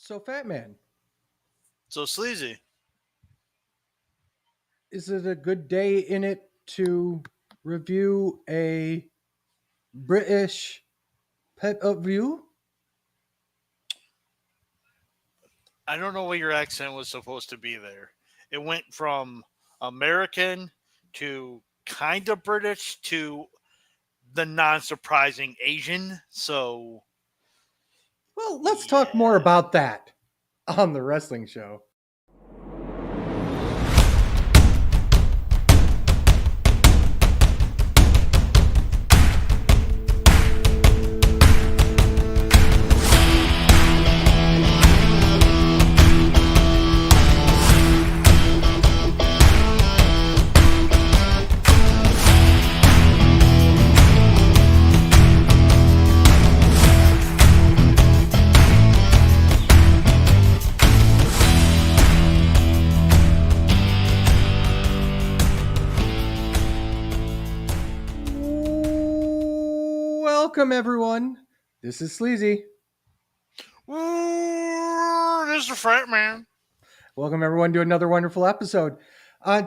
So, Fat Man, So sleazy. is it a good day in it to review a British pet of view? I don't know what your accent was supposed to be there. It went from American to kind of British to the non-surprising Asian. So Well, let's talk more yeah. about that on the wrestling show. Welcome, everyone. This is Sleazy. Ooh, this is the frat man. Welcome, everyone, to another wonderful episode.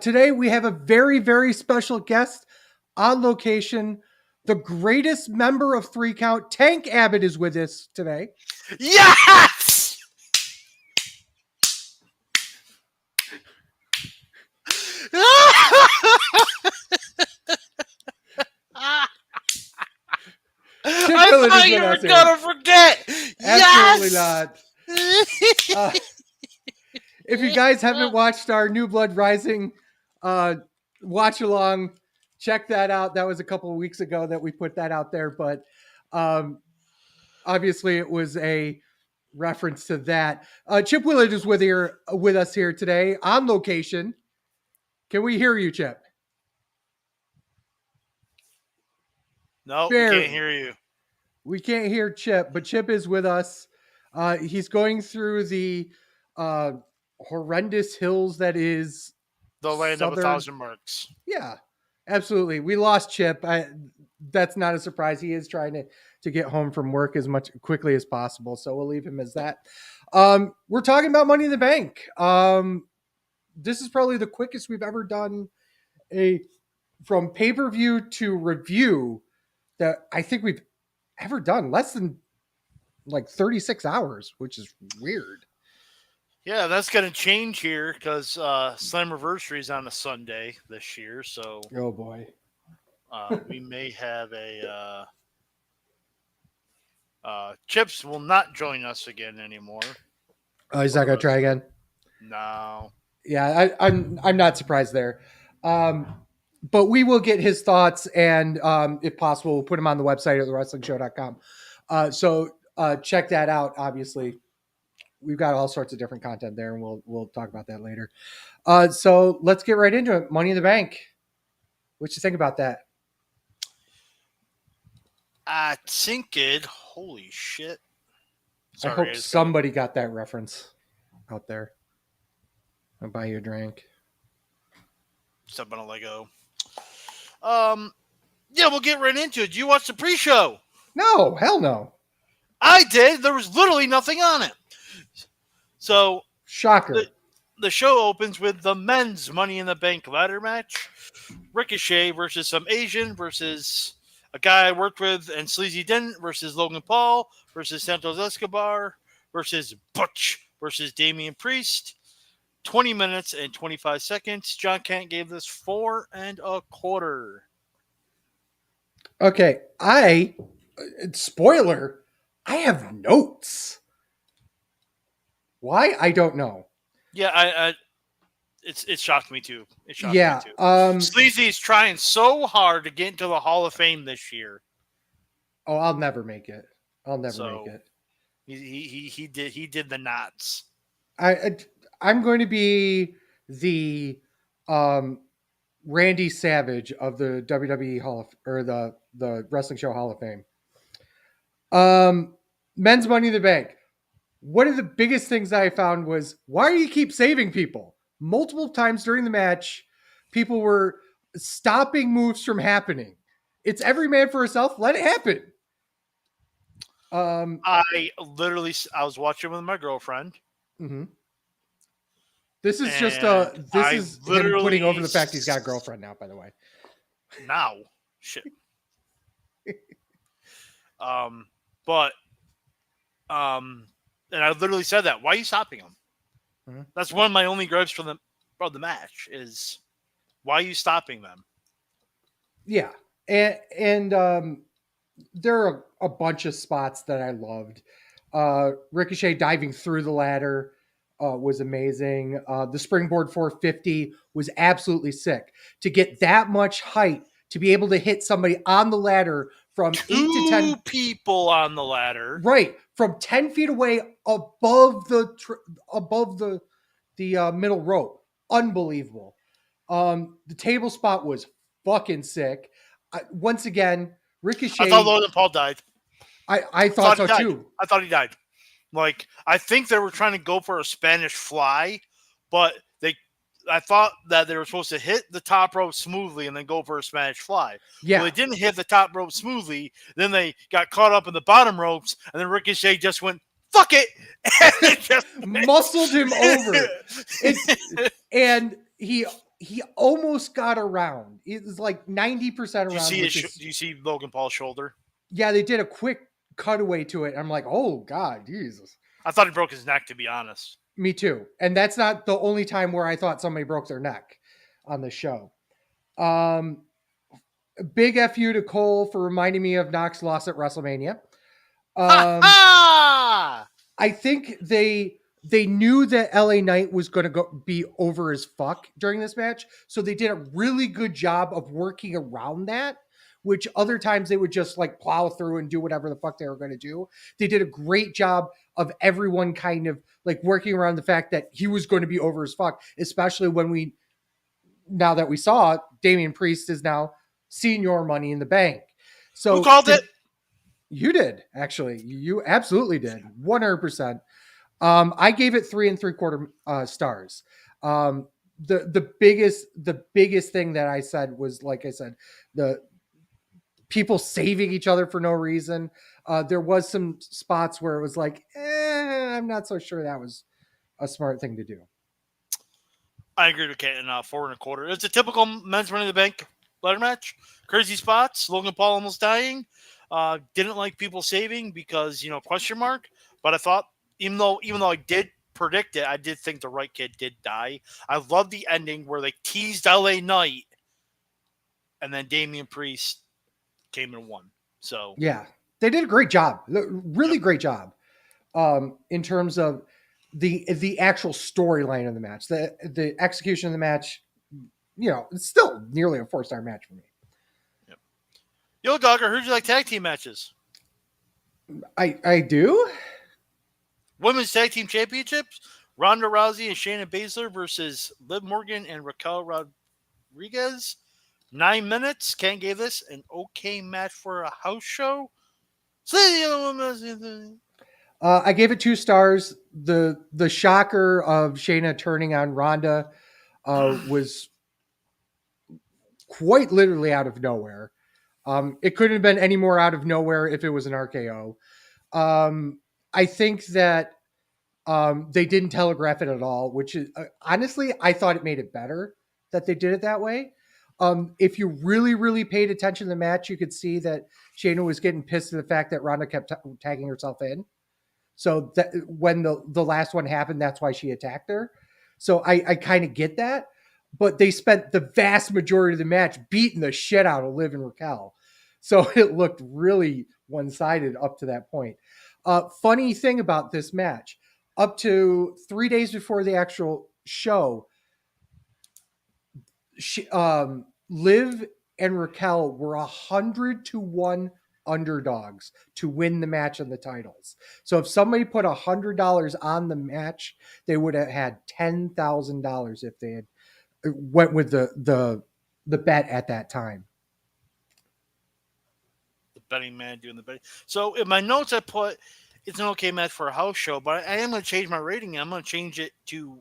Today, we have a very, very special guest on location. The greatest member of Three Count, Tank Abbott, is with us today. Yes! I Village thought is you with were us here. gonna forget. Absolutely Yes! not. If you guys haven't watched our New Blood Rising watch along, check that out. That was a couple of weeks ago that we put that out there, but obviously it was a reference to that. Chip Willard is with us here today on location. Can we hear you, Chip? No, we Barely. can't hear you. We can't hear Chip, but Chip is with us. He's going through the horrendous hills that is The land of a southern. thousand marks. Yeah, absolutely. We lost Chip. That's not a surprise. He is trying to get home from work as much quickly as possible. So we'll leave him as that. We're talking about Money in the Bank. This is probably the quickest we've ever done from pay-per-view to review that I think we've ever done. Less than like 36 hours, which is weird. Yeah, that's going to change here because Slammiversary is on a Sunday this year. So Oh boy. we may have a. Chips will not join us again anymore. Oh, he's not going to try again? No. Yeah, I'm not surprised there. But we will get his thoughts, and if possible, we'll put him on the website at thewrestlingshow.com. So check that out. Obviously, we've got all sorts of different content there, and we'll talk about that later. So let's get right into it. Money in the Bank. What you think about that? I think it. Holy shit. Sorry, I hope somebody got that reference out there. I'll buy you a drink. Step on a Lego. Yeah, we'll get right into it. Did you watch the pre-show? No, hell no. I did. There was literally nothing on it. So, shocker. The show opens with the men's Money in the Bank ladder match. Ricochet versus some Asian versus a guy I worked with and Sleazy Dent versus Logan Paul versus Santos Escobar versus Butch versus Damian Priest. 20 minutes and 25 seconds. John Kent gave this 4 1/4. Okay, spoiler, I have notes. Why? I don't know. Yeah, it shocked me too. It shocked me too. Sleazy's trying so hard to get into the Hall of Fame this year. Oh, I'll never make it. I'll never make it. He did the knots. I'm going to be the Randy Savage of the WWE Hall of, or the Wrestling Show Hall of Fame. Men's Money in the Bank. One of the biggest things I found was, why do you keep saving people? Multiple times during the match, people were stopping moves from happening. It's every man for himself. Let it happen. Um, I was watching with my girlfriend, mhm. This is just and this I is him putting over literally the fact he's got a girlfriend now. By the way, now shit. Um, but and I literally said that. Why are you stopping him? Mhm. That's one of my only gripes from the match is why are you stopping them? Yeah, and there are a bunch of spots that I loved. Ricochet diving through the ladder was amazing. The springboard 450 was absolutely sick. To get that much height, to be able to hit somebody on the ladder from 8 to 10, Two people on the ladder. right, from 10 feet away above above the middle rope, unbelievable. The table spot was fucking sick. Once again, I thought Ricochet. Logan Paul died. I I thought thought he so died. too. I thought he died. Like I think they were trying to go for a Spanish fly, but I thought that they were supposed to hit the top rope smoothly and then go for a Spanish fly. Well, Yeah, they didn't hit the top rope smoothly. Then they got caught up in the bottom ropes, and then Ricochet just went fuck it, and it just muscled him over. It went. and he almost got around. It was like 90% Do you around see with this. Do you see Logan Paul's shoulder? Yeah, they did a quick cutaway to it. I'm like, oh God, Jesus. I thought he broke his neck. To be honest, Me too. And that's not the only time where I thought somebody broke their neck on the show. Um, Big fu to Cole for reminding me of Knox loss at WrestleMania. ha Um, ha! I think they knew that LA Knight was going to go be over as fuck during this match, so they did a really good job of working around that. Which other times they would just like plow through and do whatever the fuck they were going to do. They did a great job of everyone kind of like working around the fact that he was going to be over as fuck, especially when we now that we saw Damian Priest is now senior Money in the Bank. Who So called it? you did actually, you absolutely did, 100%. I gave it 3 3/4 stars. The biggest thing that I said was, like I said, the people saving each other for no reason. There was some spots where it was like, I'm not so sure that was a smart thing to do. I agree with Kate in 4 1/4. It's a typical men's Money in the Bank ladder match. Crazy spots. Logan Paul almost dying. Didn't like people saving because question mark. But I thought even though I did predict it, I did think the right kid did die. I love the ending where they teased LA Knight and then Damian Priest came and won. So Yeah, they did a great job, really yep. great job, in terms of the actual storyline of the match, the execution of the match. It's still nearly a 4-star match for me. Yep. Yo, Dogger, who'd you like tag team matches? I do. Women's Tag Team Championships, Ronda Rousey and Shayna Baszler versus Liv Morgan and Raquel Rodriguez. 9 minutes. Ken gave this an okay match for a house show. I gave it 2 stars. The shocker of Shayna turning on Ronda was quite literally out of nowhere. It couldn't have been any more out of nowhere if it was an RKO. I think that they didn't telegraph it at all, which is honestly, I thought it made it better that they did it that way. If you really, really paid attention to the match, you could see that Shayna was getting pissed at the fact that Ronda kept tagging herself in. So that when the last one happened, that's why she attacked her. So I kind of get that. But they spent the vast majority of the match beating the shit out of Liv and Raquel. So it looked really one-sided up to that point. Funny thing about this match, up to 3 days before the actual show, Liv and Raquel were 100-1 underdogs to win the match on the titles. So if somebody put $100 on the match, they would have had $10,000 if they had went with the bet at that time. The betting man doing the betting. So in my notes, I put it's an okay match for a house show, but I am going to change my rating. I'm going to change it to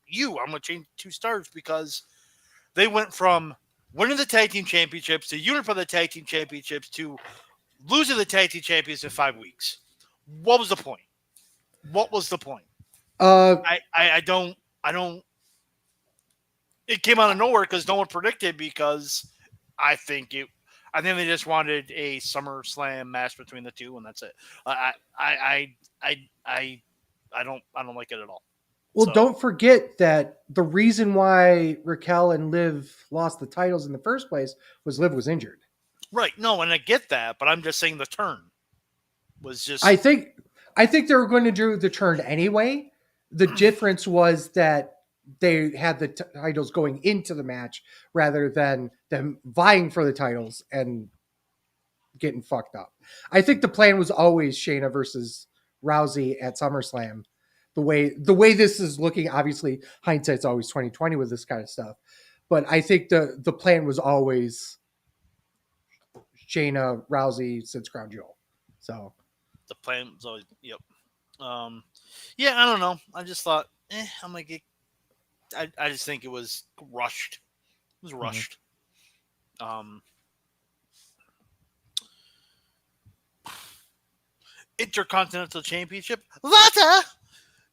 you. I'm going to change 2 stars because they went from winning the tag team championships to unify the tag team championships to losing the tag team champions in 5 weeks. What was the point? What was the point? Uh, I don't. It came out of nowhere because no one predicted. Because I think it. I think they just wanted a SummerSlam match between the two, and that's it. I don't like it at all. well, So don't forget that the reason why Raquel and Liv lost the titles in the first place was Liv was injured. right, no, and I get that, but I'm just saying the turn was I just think I think they were going to do the turn anyway. The difference was that they had the titles going into the match rather than them vying for the titles and getting fucked up. I think the plan was always Shayna versus Rousey at SummerSlam. The way this is looking, obviously hindsight's always 2020 with this kind of stuff. But I think the plan was always Shayna Rousey since Crown Jewel. So the plan was always yep. Yeah, I don't know. I just thought, I'm like, I just think it was rushed. It was rushed. Um, Intercontinental Championship. Lata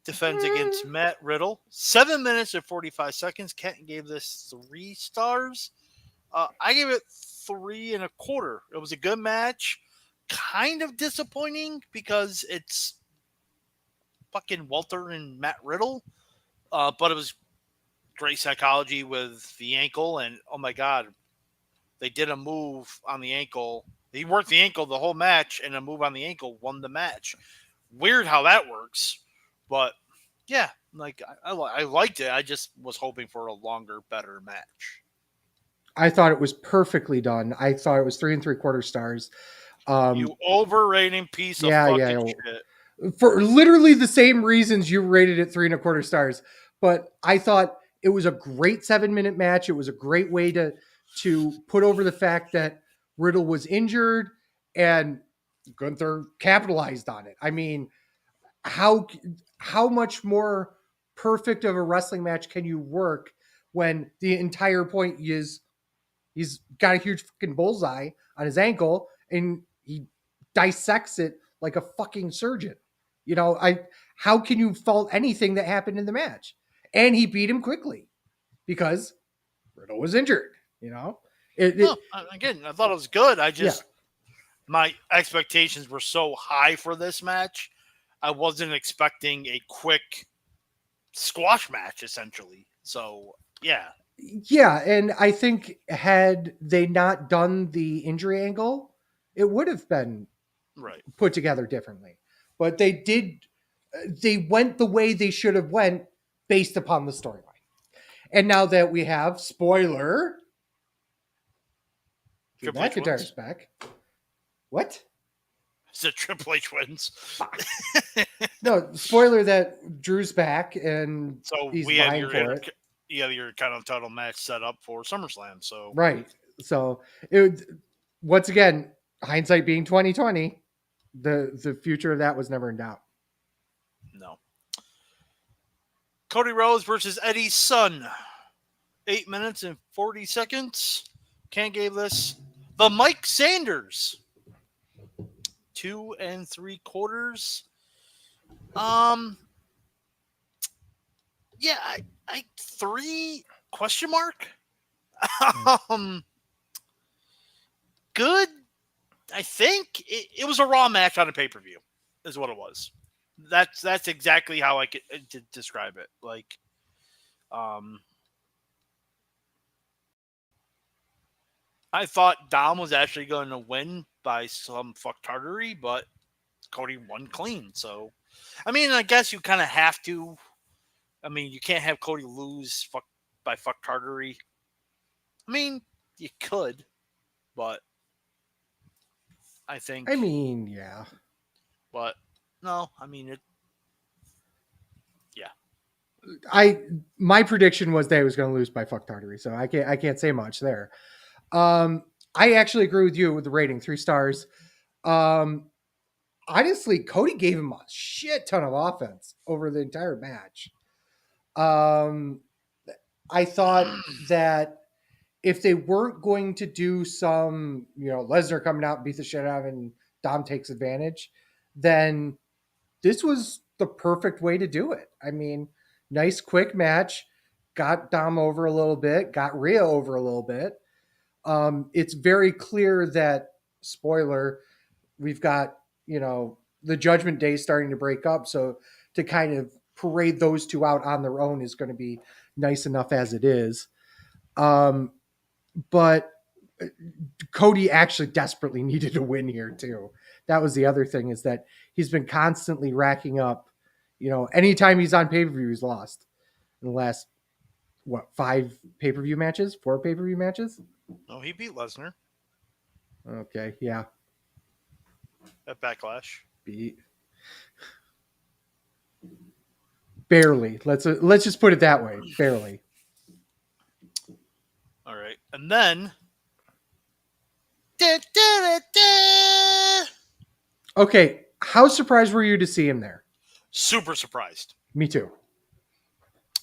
defends against Matt Riddle. 7 minutes and 45 seconds. Kent gave this 3 stars. I gave it 3.25. It was a good match. Kind of disappointing because it's fucking Walter and Matt Riddle. But it was great psychology with the ankle. And oh my God, they did a move on the ankle. He worked the ankle the whole match, and a move on the ankle won the match. Weird how that works. But yeah, like I liked it. I just was hoping for a longer, better match. I thought it was perfectly done. I thought it was 3.75 stars. You overrating piece of Yeah, fucking yeah. shit. For literally the same reasons you rated it 3.25 stars. But I thought it was a great 7-minute match. It was a great way to put over the fact that Riddle was injured and Gunther capitalized on it. I mean, how how much more perfect of a wrestling match can you work when the entire point is he's got a huge fucking bullseye on his ankle and he dissects it like a fucking surgeon. How can you fault anything that happened in the match? And he beat him quickly because Riddle was injured. You know, No, again, I thought it was good. I yeah. just my expectations were so high for this match. I wasn't expecting a quick squash match, essentially. So yeah, Yeah, and I think had they not done the injury angle, it would have been right. put together differently. But they went the way they should have went based upon the storyline. And now that we have spoiler, Drew Triple H McIntyre's wins. back. What? It's a Triple H wins. No, spoiler that Drew's back and So he's we have vying for it. your kind of title match set up for SummerSlam. So Right. So once again, hindsight being 2020, the future of that was never in doubt. no. Cody Rhodes versus Eddie's son. 8 minutes and 40 seconds. Ken gave this the Mike Sanders. 2.75. Yeah, I 3 question mark. Good. I think it was a Raw match on a pay per view, is what it was. That's exactly how I could describe it. Like, I thought Dom was actually going to win by some fucktardery, but Cody won clean. So, I mean, I guess you kind of have to. I mean, you can't have Cody lose by fucktardery. I mean, you could, but I think. I mean, yeah. But no, I mean it. My prediction was that he was going to lose by fuck tartary, so I can't say much there. I actually agree with you with the rating 3 stars. Honestly, Cody gave him a shit ton of offense over the entire match. I thought that if they weren't going to do some, Lesnar coming out and beat the shit out of him and Dom takes advantage, then this was the perfect way to do it. I mean, nice quick match, got Dom over a little bit, got Rhea over a little bit. It's very clear that, spoiler, we've got, the Judgment Day starting to break up. So to kind of parade those two out on their own is going to be nice enough as it is. But Cody actually desperately needed a win here too. That was the other thing, is that he's been constantly racking up, anytime he's on pay-per-view, he's lost in the last, 5 pay-per-view matches, 4 pay-per-view matches. No, he beat Lesnar Okay. Yeah. at Backlash. Barely. Let's just put it that way. Barely. All right. And then Okay. How surprised were you to see him there? super surprised. Me too.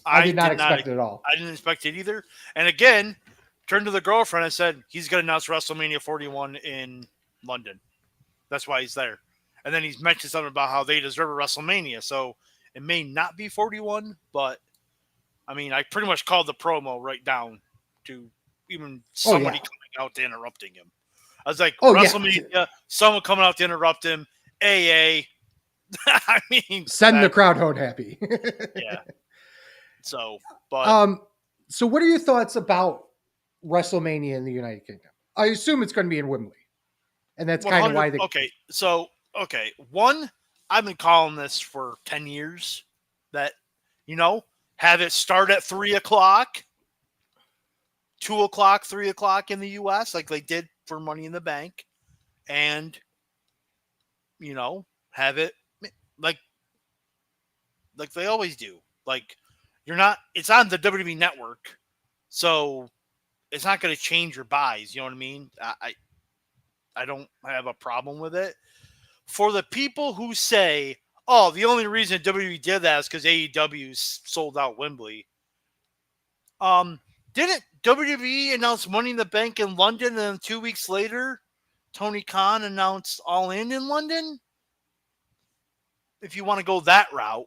I did not expect it at all. I didn't expect it either. And again, turned to the girlfriend and said, he's going to announce WrestleMania 41 in London. That's why he's there. And then he's mentioned something about how they deserve a WrestleMania. So it may not be 41, but I mean, I pretty much called the promo right down to even somebody coming out to interrupting him. I was like, WrestleMania, someone coming out to interrupt him, AA. I mean, send the crowd home happy. Yeah. So, but so what are your thoughts about WrestleMania in the United Kingdom? I assume it's going to be in Wembley, and that's kind of why they. One, I've been calling this for 10 years that, have it start at 3:00, 2:00, 3:00 in the US, like they did for Money in the Bank, and have it like they always do. Like, it's on the WWE network, so it's not going to change your buys. You know what I mean? I don't have a problem with it. For the people who say, oh, the only reason WWE did that is because AEW sold out Wembley. Didn't WWE announce Money in the Bank in London, and then 2 weeks later, Tony Khan announced All In London? If you want to go that route,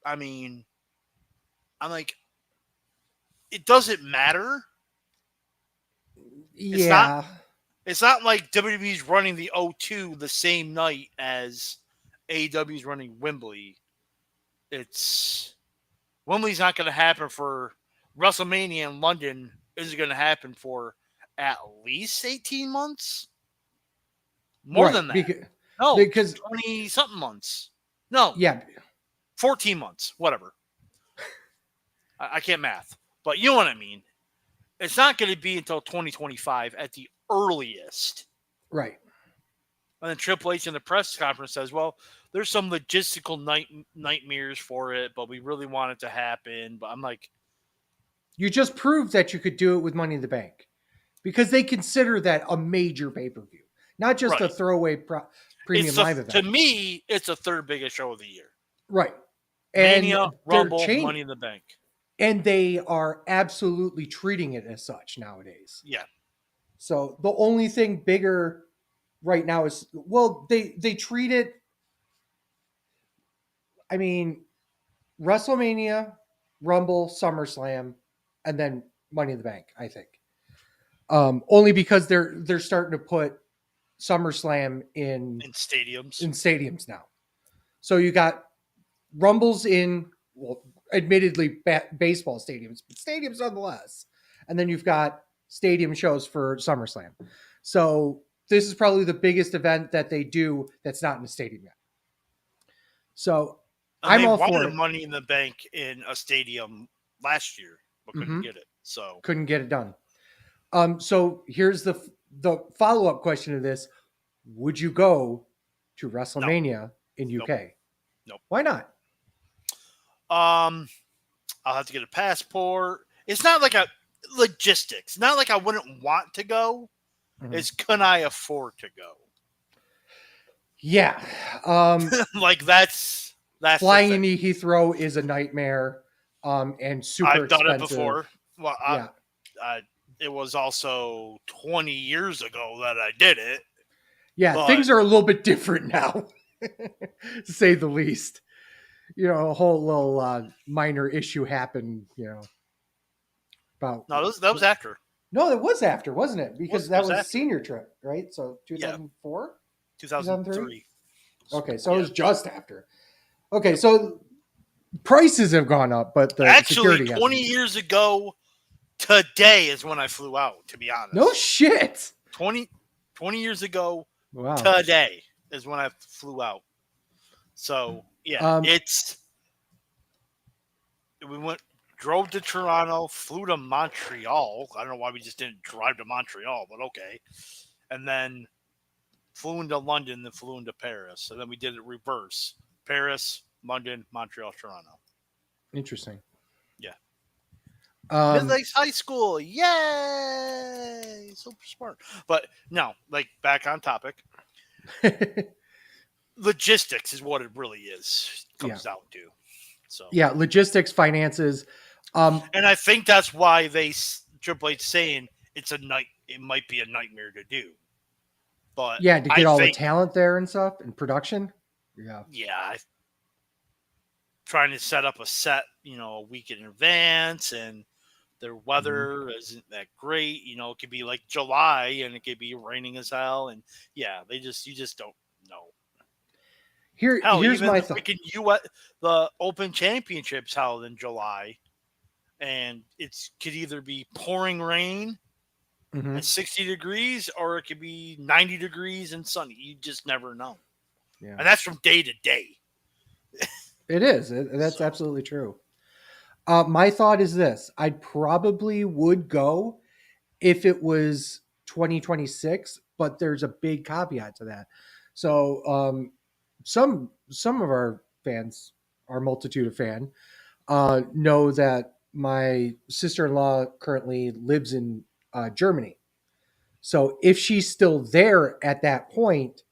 I mean, I'm like, it doesn't matter. Yeah. It's not like WWE's running the O2 the same night as AEW's running Wembley. Wembley's not going to happen for WrestleMania in London. Is going to happen for at least 18 months? More than that. Because 20-something months. No. Yeah. 14 months. Whatever. I can't math. But you know what I mean. It's not going to be until 2025 at the earliest. Right. And then Triple H in the press conference says, well, there's some logistical nightmares for it, but we really want it to happen. But I'm like, you just proved that you could do it with Money in the Bank, because they consider that a major pay-per-view, not just a throwaway premium live event. To me, it's the third biggest show of the year. Right. And Mania, Rumble, Money in the Bank. And they are absolutely treating it as such nowadays. Yeah. So the only thing bigger right now is, they treat it. I mean, WrestleMania, Rumble, SummerSlam, and then Money in the Bank, I think. Only because they're starting to put SummerSlam in stadiums now. So you got Rumbles in, admittedly baseball stadiums, but stadiums nonetheless. And then you've got stadium shows for SummerSlam. So this is probably the biggest event that they do that's not in a stadium yet. So I'm all for it. Money in the Bank in a stadium last year, but couldn't get it. So couldn't get it done. So here's the follow-up question to this. Would you go to WrestleMania in UK? Nope. Why not? I'll have to get a passport. It's not like logistics. Not like I wouldn't want to go. Mm-hmm. It's can I afford to go? Yeah. Like that's flying into Heathrow is a nightmare. And super I've expensive. done it before. Well, it was also 20 years ago that I did it. Yeah, But things are a little bit different now, to say the least. A whole little minor issue happened. About no, that was after. no, it was after, wasn't it? It Because it that was was after. senior trip, right? So Yeah, 2004, 2003. 2003. Okay, so it Yeah. was just after. Okay, Yep. so prices have gone up, but the Actually, security 20 hasn't. years ago today is when I flew out, to be No honest. shit. 20, 20 years ago Wow. today is when I flew out. So, yeah, Um, we drove to Toronto, flew to Montreal. I don't know why we just didn't drive to Montreal, but okay. And then flew into London, then flew into Paris. And then we did it reverse: Paris, London, Montreal, Toronto. Interesting. Yeah. Um, Mid-Lakes High School. Yay! Super smart. But no, like back on topic. Logistics is what it really is. yeah, Comes down to. So, yeah. Logistics, finances. and I think that's why Triple H saying it's a night. It might be a nightmare to do. But Yeah, to I get all the think, talent there and stuff and production. Yeah. yeah, trying to set up a set, a week in advance, and their Mhm. weather isn't that great. It could be like July and it could be raining as hell, and yeah, you just don't know. Hell, Here's even my the thought. freaking the Open Championships held in July, and it could either be pouring rain Hmm. at 60 degrees or it could be 90 degrees and sunny. You just never know, Yeah, and that's from day to day. it is. That's So absolutely true. My thought is this: I probably would go if it was 2026, but there's a big caveat to that. So, some of our fans, our multitude of fan, know that my sister-in-law currently lives in Germany. So, if she's still there at that point,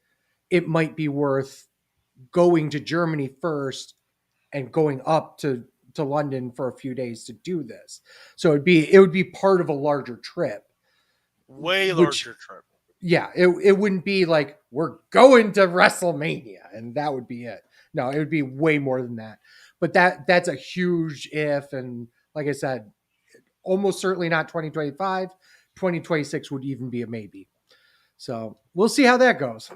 it might be worth going to Germany first and going up to London for a few days to do this. So it would be part of a larger trip, way which, larger trip. yeah, it wouldn't be like we're going to WrestleMania and that would be it. No, it would be way more than that. But that's a huge if, and like I said, almost certainly not 2025. 2026 would even be a maybe. So we'll see how that goes.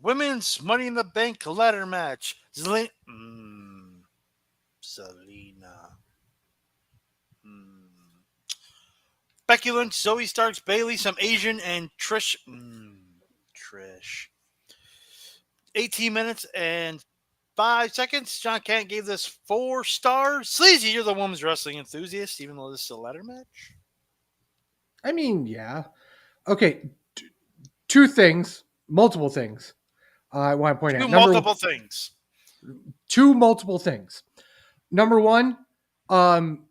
Women's Money in the Bank ladder match. Selena. Becky Lynch, Zoe Starks, Bailey, some Asian, and Trish. Trish. 18 minutes and 5 seconds. John Kent gave this 4 stars. Sleazy, you're the women's wrestling enthusiast, even though this is a ladder match. I mean, yeah. Okay, two things, multiple things. I want to point Do out. multiple things. Two multiple things. Number one, um,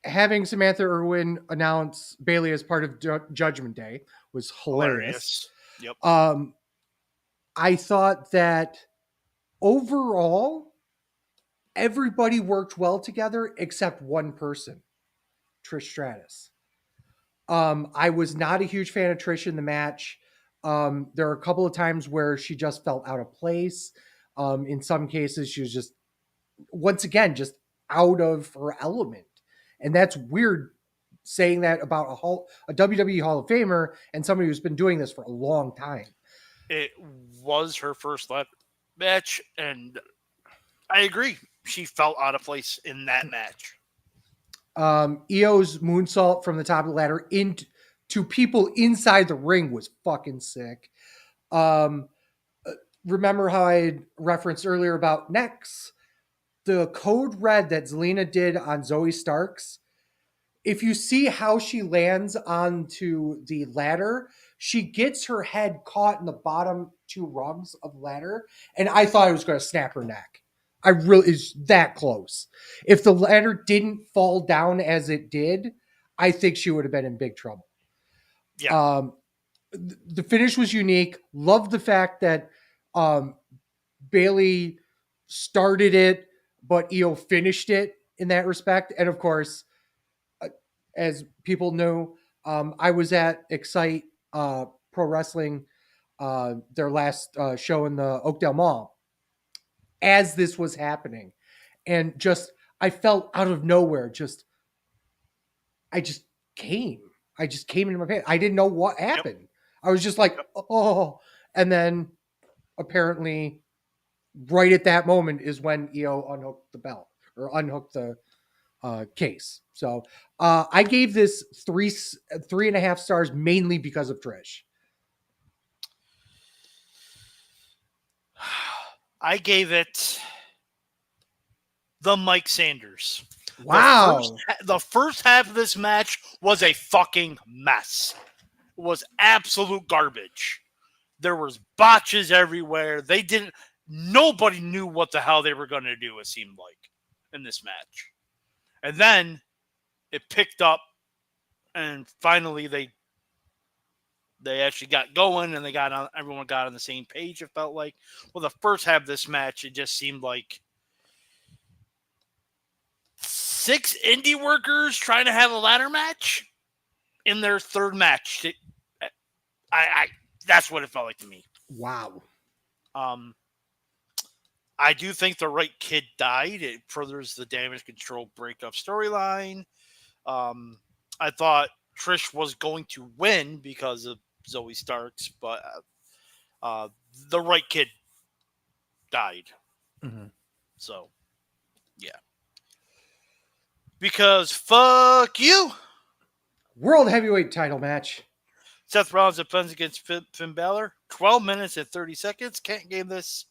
having Samantha Irwin announce Bailey as part of Judgment Day was hilarious. Hilarious. Yep. I thought that overall, everybody worked well together except one person, Trish Stratus. I was not a huge fan of Trish in the match. There are a couple of times where she just felt out of place. In some cases, she was just, once again, just out of her element. And that's weird saying that about a WWE Hall of Famer and somebody who's been doing this for a long time. It was her first ladder match, and I agree. She felt out of place in that match. Io's moonsault from the top of the ladder into people inside the ring was fucking sick. Um, Remember how I referenced earlier about Nex? The code red that Zelina did on Zoe Starks, if you see how she lands onto the ladder, she gets her head caught in the bottom two rungs of the ladder, and I thought it was going to snap her neck. I really is that close. If the ladder didn't fall down as it did, I think she would have been in big trouble. Yeah. The finish was unique. Loved the fact that um, Bailey started it, but Io finished it in that respect. And of course, as people know, I was at Excite pro wrestling, their last show in the Oakdale Mall as this was happening. And just, I felt out of nowhere, I just came. I just came into my pants. I didn't know what Yep. happened. I was just like, oh. And then apparently, right at that moment is when EO unhooked the belt or unhooked the case. So I gave this 3.5 stars mainly because of Trish. I gave it the Mike Sanders. Wow. The first half of this match was a fucking mess. It was absolute garbage. There was botches everywhere. Nobody knew what the hell they were going to do, it seemed like, in this match. And then it picked up, and finally they actually got going, and everyone got on the same page, it felt like. Well, the first half of this match, it just seemed like 6 indie workers trying to have a ladder match in their third match. That's what it felt like to me. Wow. I do think the right kid died. It furthers the Damage Control breakup storyline. I thought Trish was going to win because of Zoe Starks, but the right kid died. Mm-hmm. So, yeah. Because fuck you. World Heavyweight title match. Seth Rollins defends against Finn Balor. 12 minutes and 30 seconds. Can't give this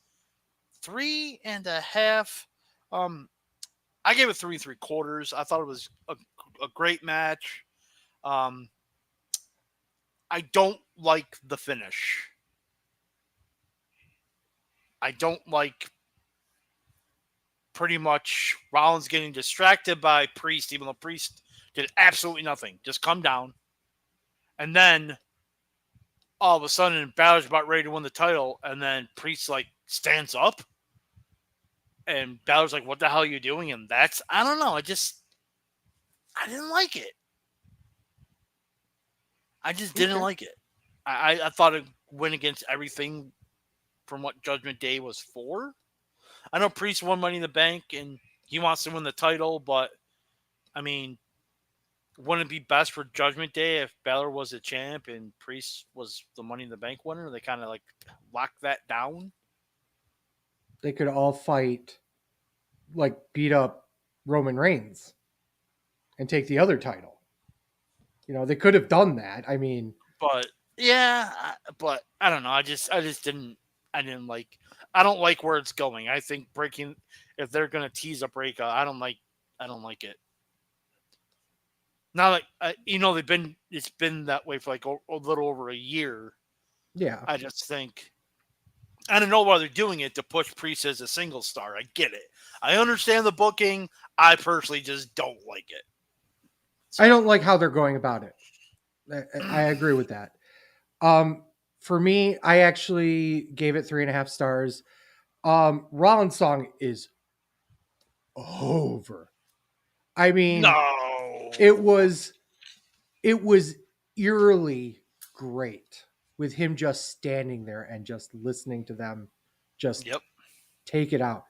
3.5. I gave it 3.75. I thought it was a great match. I don't like the finish. I don't like pretty much Rollins getting distracted by Priest, even though Priest did absolutely nothing. Just come down. And then all of a sudden, Balor's about ready to win the title, and then Priest stands up. And Balor's like, what the hell are you doing? And I don't know. I didn't like it. I just didn't like it. I thought it went against everything from what Judgment Day was for. I know Priest won Money in the Bank and he wants to win the title, but I mean, wouldn't it be best for Judgment Day if Balor was a champ and Priest was the Money in the Bank winner? They kind of lock that down. They could all fight, beat up Roman Reigns and take the other title. They could have done that. I mean, but yeah, but I don't know. I don't like where it's going. I think if they're going to tease a breakup, I don't like it. Now, it's been that way for a little over a year. Yeah. I just think, I don't know why they're doing it to push Priest as a single star. I get it. I understand the booking. I personally just don't like it. So. I don't like how they're going about it. I agree with that. For me, I actually gave it 3.5 stars. Rollins' song is over. I mean, no, it was eerily great with him just standing there and just listening to them just take it out.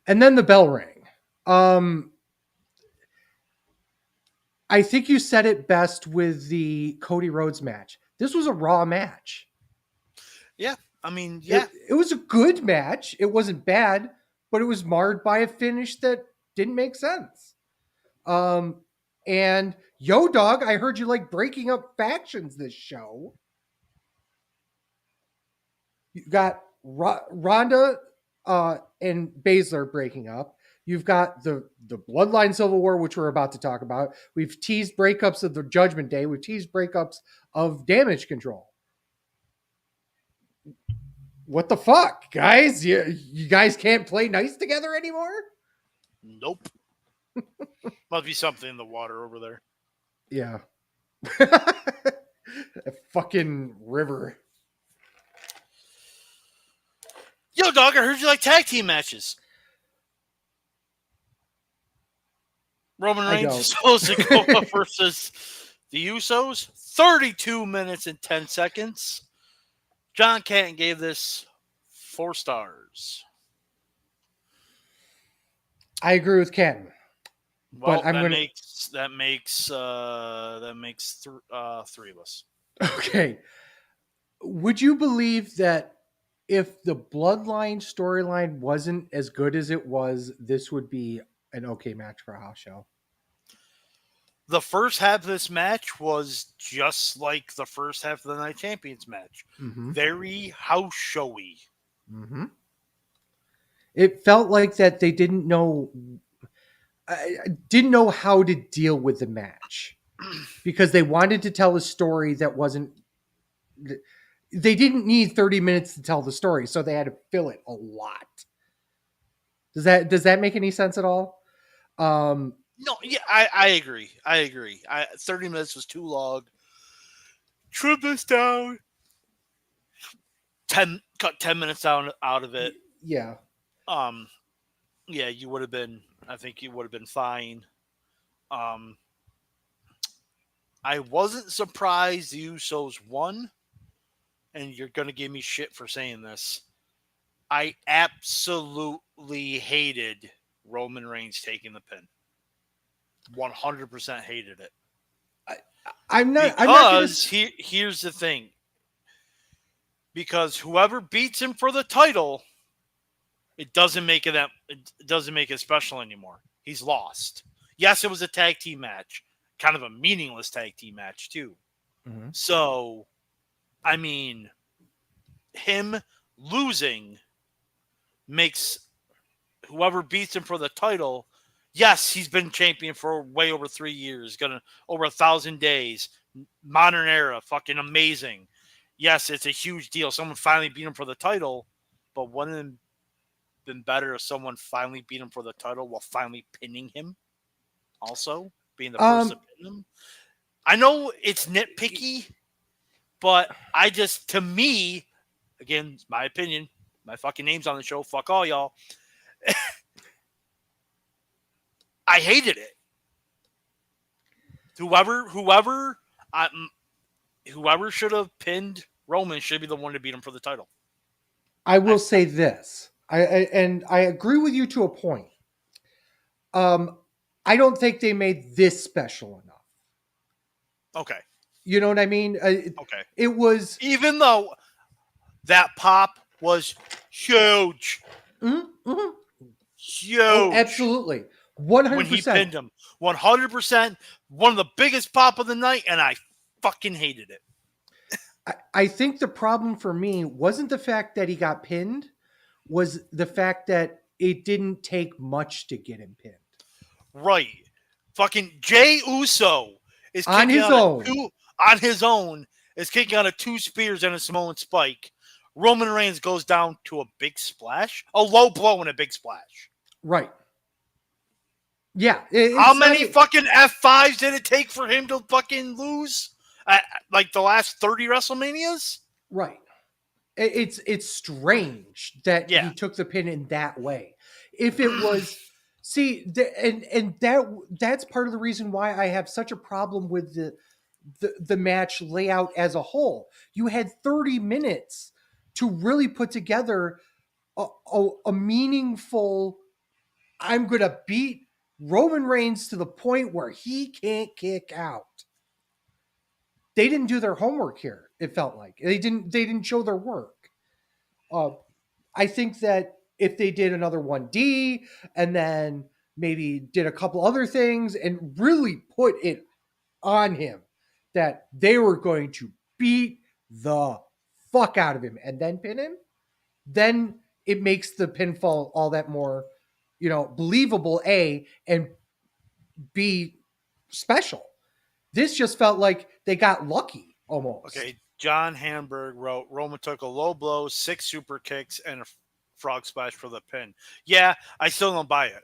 And then the bell rang. I think you said it best with the Cody Rhodes match. This was a Raw match. Yeah. I mean, yeah. It was a good match. It wasn't bad, but it was marred by a finish that didn't make sense. And Yo Dog, I heard you like breaking up factions this show. You got Ronda and Baszler breaking up. You've got the Bloodline Civil War, which we're about to talk about. We've teased breakups of the Judgment Day. We've teased breakups of Damage Control. What the fuck, guys? You guys can't play nice together anymore? Nope. Must be something in the water over there. Yeah. A fucking river. Yo, Dog, I heard you like tag team matches. Roman Reigns is supposed to go up versus The Usos, 32 minutes and 10 seconds. John Canton gave this 4 stars. I agree with Ken, but Well, I'm gonna. that makes 3 of us. Okay. Would you believe that if the Bloodline storyline wasn't as good as it was, this would be an okay match for a house show? The first half of this match was just like the first half of the Night Champions match. Mm-hmm. Very house showy. Mm-hmm. It felt like that they didn't know how to deal with the match because they wanted to tell a story that wasn't. They didn't need 30 minutes to tell the story, so they had to fill it a lot. Does that make any sense at all? No, yeah, I agree. 30 minutes was too long. Trim this down. Cut 10 minutes down out of it. Yeah. Yeah, you would have been. I think you would have been fine. I wasn't surprised the Usos won, and you're gonna give me shit for saying this. I absolutely hated Roman Reigns taking the pin. 100% hated it. I'm not. Because here's the thing. Because whoever beats him for the title, it doesn't make it special anymore. He's lost. Yes, it was a tag team match, kind of a meaningless tag team match too. Mm-hmm. So, I mean, him losing makes whoever beats him for the title. Yes, he's been champion for way over 3 years, over 1,000 days, modern era, fucking amazing. Yes, it's a huge deal. Someone finally beat him for the title, but wouldn't it have been better if someone finally beat him for the title while finally pinning him? Also, being the first to pin him. I know it's nitpicky, but to me, again, it's my opinion. My fucking name's on the show. Fuck all y'all. I hated it. Whoever should have pinned Roman should be the one to beat him for the title. I will say this. I agree with you to a point. I don't think they made this special enough. Okay. You know what I mean? Okay. It was, even though that pop was huge. Mm-hmm. Huge. Oh, absolutely. 100%. When he pinned him. 100%. One of the biggest pop of the night, and I fucking hated it. I think the problem for me wasn't the fact that he got pinned, was the fact that it didn't take much to get him pinned. Right. Fucking Jey Uso is on his own is kicking out of 2 spears and a Samoan spike. Roman Reigns goes down to a big splash, a low blow and a big splash. Right. Yeah. How many fucking F5s did it take for him to fucking lose? Like the last 30 WrestleManias? Right. It's strange that he took the pin in that way. If it was, that's part of the reason why I have such a problem with the match layout as a whole. You had 30 minutes to really put together a meaningful, I'm going to beat Roman Reigns to the point where he can't kick out. They didn't do their homework here. It felt like they didn't show their work. I think that if they did another 1D and then maybe did a couple other things and really put it on him that they were going to beat the fuck out of him and then pin him, then it makes the pinfall all that more, believable, A, and B, special. This just felt like they got lucky almost. Okay, John Hamburg wrote, Roman took a low blow, 6 super kicks, and a frog splash for the pin. Yeah, I still don't buy it.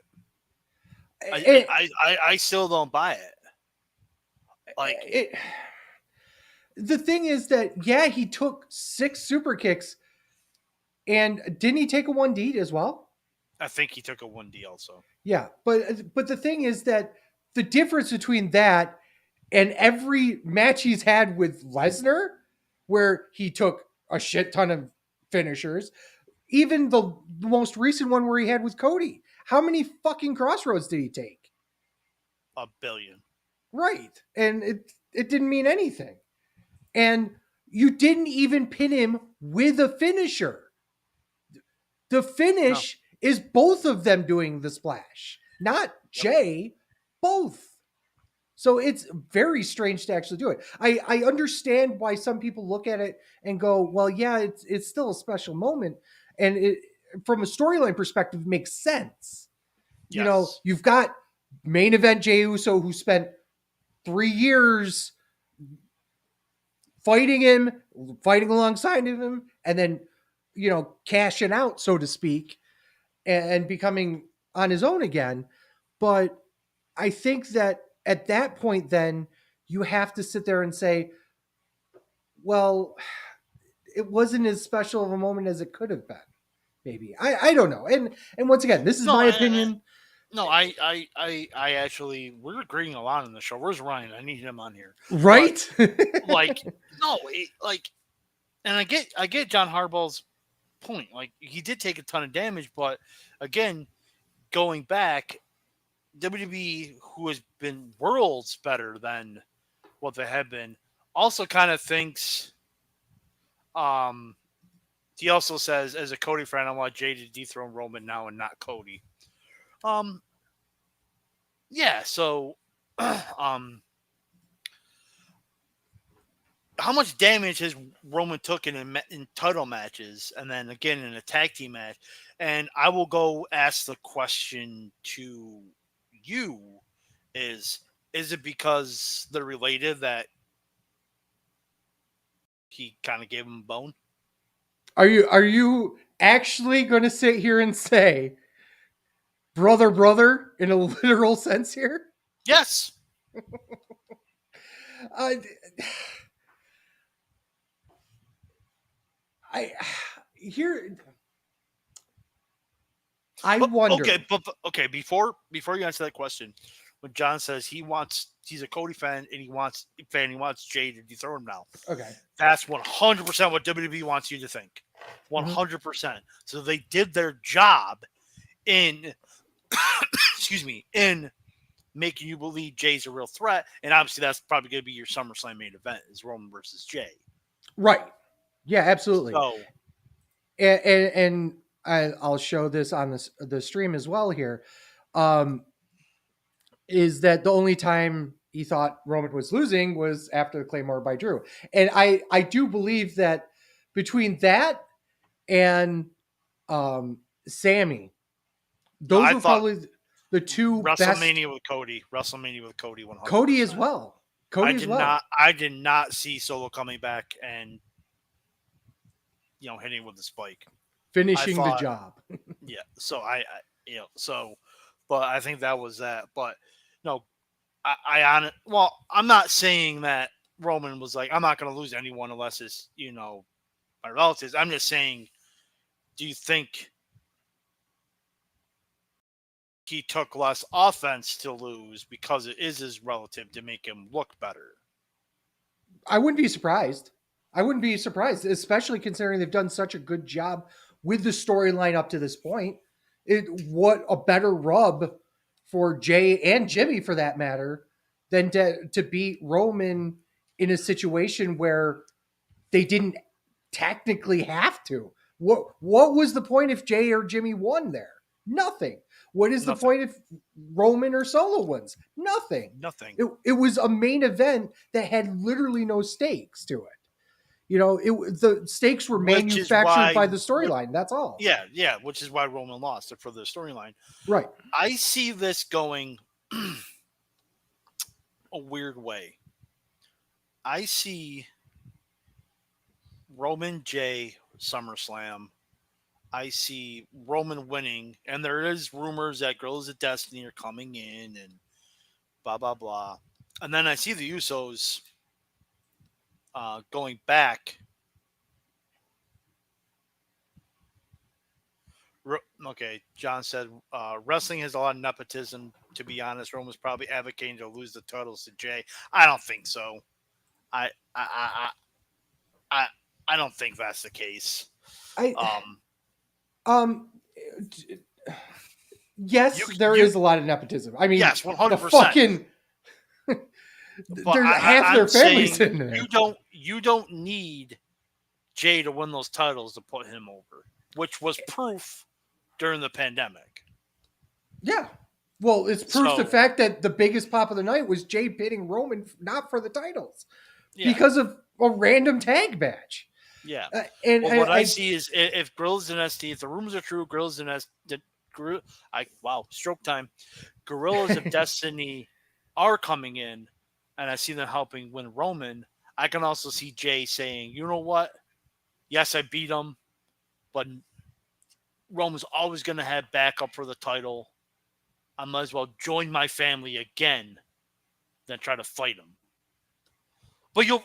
I still don't buy it. The thing is that, yeah, he took 6 super kicks, and didn't he take a 1D as well? I think he took a 1D also. Yeah, but the thing is that the difference between that And every match he's had with Lesnar, where he took a shit ton of finishers, even the most recent one where he had with Cody, how many fucking crossroads did he take? A billion. Right. And it didn't mean anything. And you didn't even pin him with a finisher. The No. finish is both of them doing the splash, not Yep. Jay, both. So it's very strange to actually do it. I understand why some people look at it and go, well, yeah, it's still a special moment. And it, from a storyline perspective, makes sense. You know, Yes. you've got main event Jey Uso, who spent 3 years fighting him, fighting alongside of him, and then, you know, cashing out, so to speak, and becoming on his own again. But I think that at that point, then you have to sit there and say, well, it wasn't as special of a moment as it could have been. Maybe I don't know. And once again, this is No, my opinion. no, I actually, we're agreeing a lot on the show. Where's Ryan? I need him on here. But Right? like, no, like, and I get John Harbaugh's point. Like, he did take a ton of damage, but again, going back, WWE, who has been worlds better than what they have been, also kind of thinks. Um, he also says, as a Cody fan, I want Jay to dethrone Roman now and not Cody. Um, yeah. So, um, how much damage has Roman took in title matches, and then again in a tag team match? And I will go ask the question to you: Is it because they're related that he kind of gave him a bone? Are you actually going to sit here and say brother brother in a literal sense here? Yes. Uh, I here I wonder. But okay. Before you answer that question, when John says he's a Cody fan and he wants Jay to dethrone him now. Okay. That's 100% what WWE wants you to think. Mhm. 100%. So they did their job in, excuse me, in making you believe Jay's a real threat. And obviously, that's probably going to be your SummerSlam main event is Roman versus Jay. Right. Yeah, absolutely. So, And I'll show this on the stream as well here. Um, is that the only time he thought Roman was losing was after the Claymore by Drew. And I do believe that between that and Sammy, no, those I were thought probably the two best. WrestleMania with Cody, 100%. Cody as well. Cody as well. I did not see Solo coming back and hitting with the spike. I Finishing the thought, job. yeah. So but I think that was that. But no, well, I'm not saying that Roman was like, I'm not going to lose anyone unless it's my relatives. I'm just saying, do you think he took less offense to lose because it is his relative to make him look better? I wouldn't be surprised. I wouldn't be surprised, especially considering they've done such a good job with the storyline up to this point. What a better rub for Jay and Jimmy, for that matter, than to beat Roman in a situation where they didn't technically have to. What was the point if Jay or Jimmy won there? Nothing. What is the Nothing. point if Roman or Solo wins? Nothing. Nothing. It was a main event that had literally no stakes to it. You know, the stakes were Which is manufactured why, by the storyline. That's all. yeah, which is why Roman lost for the storyline. Right. I see this going a weird way. I see Roman J SummerSlam. I see Roman winning, and there is rumors that Girls of Destiny are coming in and blah blah blah. And then I see the Usos going back. Okay, John said wrestling has a lot of nepotism. to be honest, Roman's probably advocating to lose the titles to Jay. I don't think so. I I I I, I don't think that's the case. I Um, um you yes, there you is a lot of nepotism. I mean, yes, one the hundred percent. fucking But there's half I'm their families saying in there. you don't need Jay to win those titles to put him over, which was proof during the pandemic. Yeah. Well, it's proof the So fact that the biggest pop of the night was Jay pitting Roman not for the titles yeah, because of a random tag match. yeah. And Well, what I I see is if Gorillas Dynasty, if the rumors are true, Gorillas Dynasty, stroke time. Gorillas of Destiny are coming in, and I see them helping win Roman. I can also see Jay saying, "You know what? Yes, I beat him, but Roman's always going to have backup for the title. I might as well join my family again than try to fight him." But you'll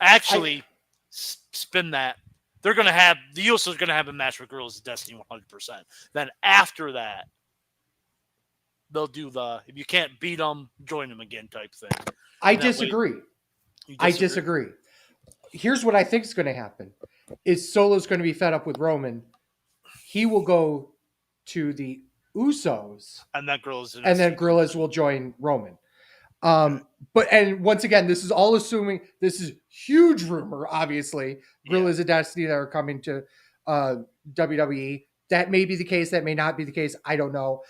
actually spin that. They're going to have the Usos are going to have a match with Gorillas of Destiny 100%. Then after that, they'll do the if you can't beat them, join them again type thing. I disagree. I disagree. Here's what I think is going to happen: is Solo's going to be fed up with Roman. He will go to the Usos, and that Gorillas and then Gorillas will join Roman. But once again, this is all assuming this is huge rumor. Obviously, Gorillas of Destiny that are coming to WWE. That may be the case. That may not be the case. I don't know.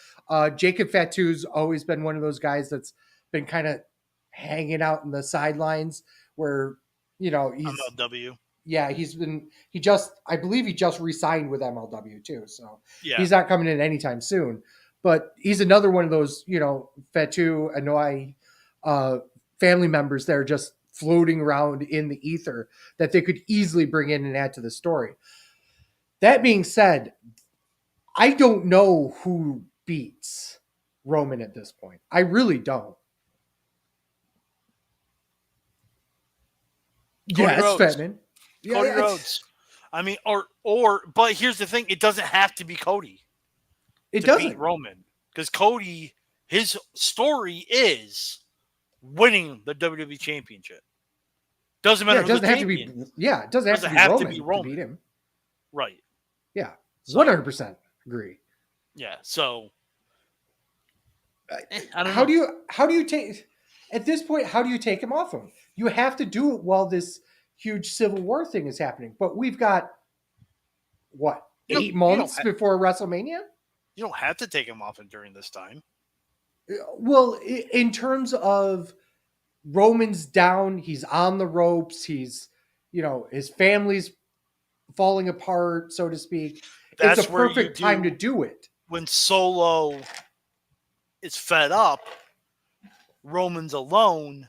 Jacob Fatu's always been one of those guys that's been kind of hanging out in the sidelines where, he's MLW. Yeah, I believe he just re-signed with MLW too. So he's not coming in anytime soon. But he's another one of those, Fatu, Anoa'i family members that are just floating around in the ether that they could easily bring in and add to the story. That being said, I don't know who beats Roman at this point. I really don't. Cody Rhodes. Fetman. Cody Rhodes. I mean, but here's the thing: it doesn't have to be Cody. It doesn't beat Roman, because Cody, his story is winning the WWE Championship. Doesn't matter. It doesn't have to be. Yeah, it doesn't have to be Roman to beat him. Right. Yeah, 100% agree. Yeah. So, I don't know. How do you take at this point? How do you take him off him? You have to do it while this huge Civil War thing is happening. But we've got what 8 months before WrestleMania. You don't have to take him off during this time. Well, in terms of Roman's down, he's on the ropes. He's, his family's falling apart, so to speak. It's a perfect time to do it. When Solo is fed up, Roman's alone.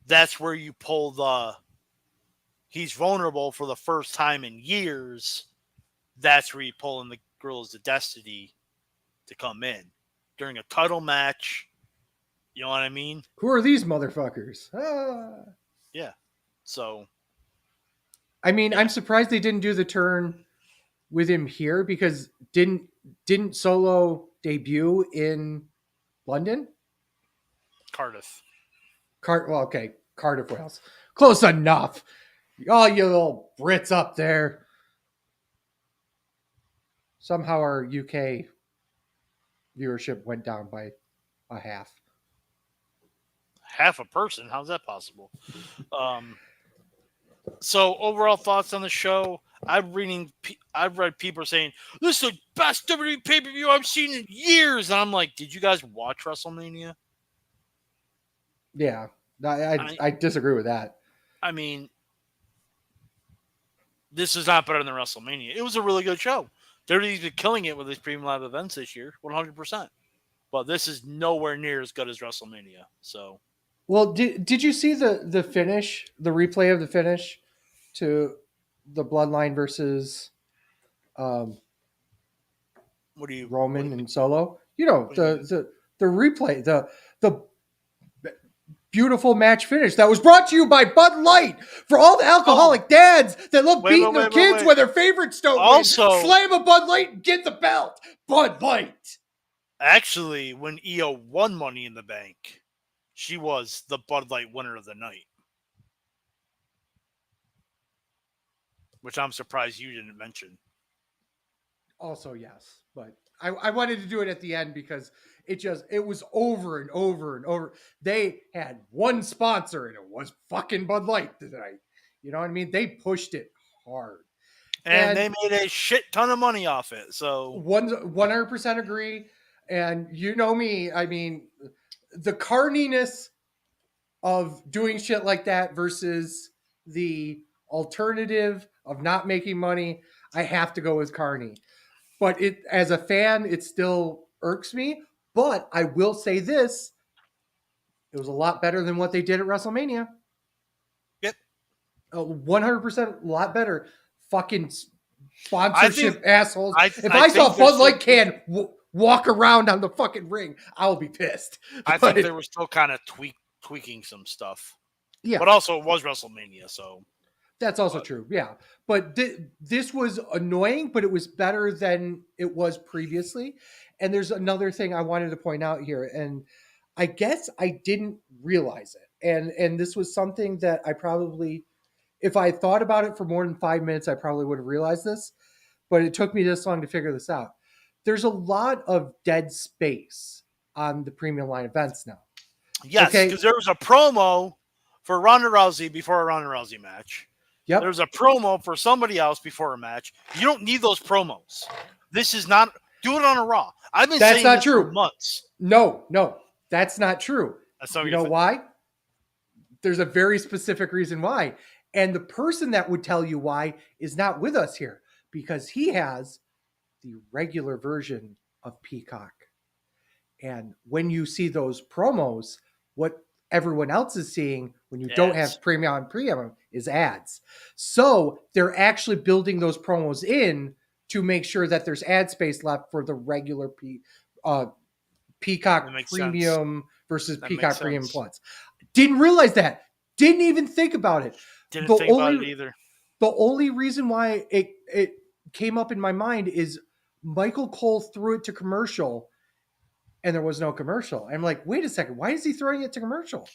That's where you pull he's vulnerable for the first time in years. That's where you pull in the Gorillas of Destiny to come in during a title match. You know what I mean? Who are these motherfuckers? Ah. Yeah. So, I mean, I'm surprised they didn't do the turn with him here, because didn't Solo debut in London? Cardiff. Cardiff, Wales. Close enough. Oh, you little Brits up there. Somehow our UK viewership went down by a half. Half a person? How's that possible? So overall thoughts on the show. I've read people saying this is the best WWE pay-per-view I've seen in years, and I'm like, did you guys watch WrestleMania? Yeah, I disagree with that. I mean, this is not better than WrestleMania. It was a really good show. WWE's been killing it with these premium live events this year, 100%. But this is nowhere near as good as WrestleMania. So, well, did you see the finish, the replay of the finish to the Bloodline versus Roman and Solo? The replay, the beautiful match finish that was brought to you by Bud Light for all the alcoholic dads that love beating their kids when their favorites don't win. Slam a Bud Light and get the belt. Bud Light. Actually, when Io won Money in the Bank, she was the Bud Light winner of the night, which I'm surprised you didn't mention. Also, yes, but I wanted to do it at the end because it was over and over and over. They had one sponsor and it was fucking Bud Light tonight. You know what I mean? They pushed it hard. And And they made a shit ton of money off it. So 100% agree. And you know me, I mean, the carniness of doing shit like that versus the alternative of not making money, I have to go with Carney. But it, as a fan, it still irks me. But I will say this: it was a lot better than what they did at WrestleMania. yep. 100% a lot better. Fucking I think sponsorship assholes. If I I saw think they're Bud Light still can walk around on the fucking ring, I will be pissed. I think they were still kind of tweaking some stuff. Yeah, But also it was WrestleMania, so that's also true. Yeah. But this was annoying, but it was better than it was previously. And there's another thing I wanted to point out here. And I guess I didn't realize it. And this was something that I probably, if I thought about it for more than 5 minutes, I probably would have realized this. But it took me this long to figure this out. There's a lot of dead space on the premium line events now. yes, Okay. because there was a promo for Ronda Rousey before a Ronda Rousey match. Yep. There's a promo for somebody else before a match. You don't need those promos. This is not. Do it on a Raw. I've been That's saying not this true. for months. No, that's not true. That's not you know why? There's a very specific reason why. And the person that would tell you why is not with us here because he has the regular version of Peacock. And when you see those promos, what everyone else is seeing when you don't have premium is ads. So they're actually building those promos in to make sure that there's ad space left for the regular Peacock Premium versus Peacock Premium Plus. Didn't realize that. Didn't even think about it. Didn't think about it either. The only reason why it came up in my mind is Michael Cole threw it to commercial and there was no commercial. I'm like, wait a second, why is he throwing it to commercial?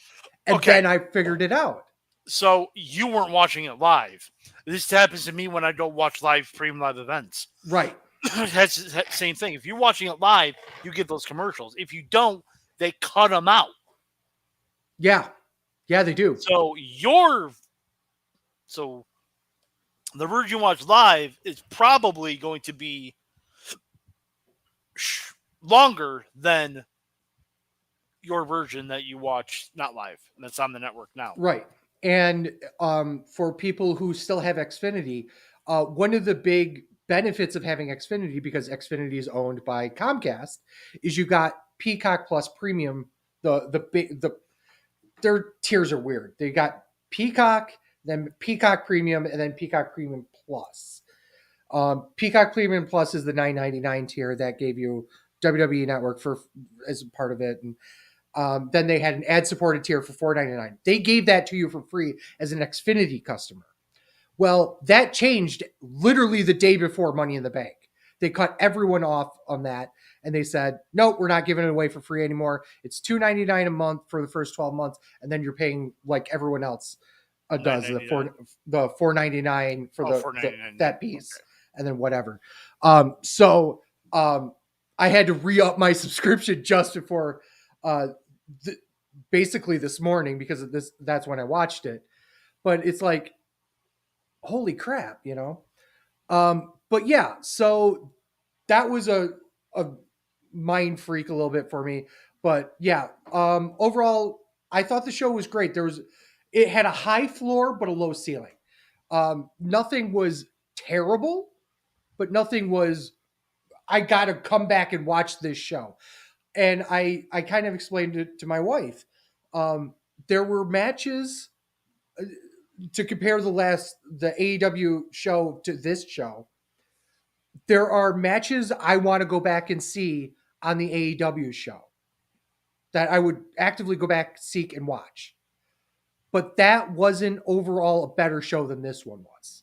And then I figured it out. So you weren't watching it live. This happens to me when I don't watch live premium live events. Right. That's the same thing. If you're watching it live, you get those commercials. If you don't, they cut them out. Yeah. Yeah, they do. So the version you watch live is probably going to be longer than your version that you watch not live. And that's on the network now. Right. And for people who still have Xfinity, one of the big benefits of having Xfinity, because Xfinity is owned by Comcast, is you got Peacock Plus Premium. Their tiers are weird. They got Peacock, then Peacock Premium, and then Peacock Premium Plus. Peacock Premium Plus is the $9.99 tier that gave you WWE Network as a part of it, and then they had an ad-supported tier for $4.99. They gave that to you for free as an Xfinity customer. Well, that changed literally the day before Money in the Bank. They cut everyone off on that, and they said, nope, we're not giving it away for free anymore. It's $2.99 a month for the first 12 months, and then you're paying like everyone else does, the $4.99 for that piece, okay. And then whatever. So I had to re-up my subscription just before basically this morning because of this. That's when I watched it. But it's like, holy crap, you know? But yeah, so that was a mind freak a little bit for me. But yeah, overall, I thought the show was great. It had a high floor, but a low ceiling. Nothing was terrible, but nothing was, I got to come back and watch this show. And I kind of explained it to my wife. There were matches to compare the AEW show to this show. There are matches I want to go back and see on the AEW show that I would actively go back, seek, and watch. But that wasn't overall a better show than this one was.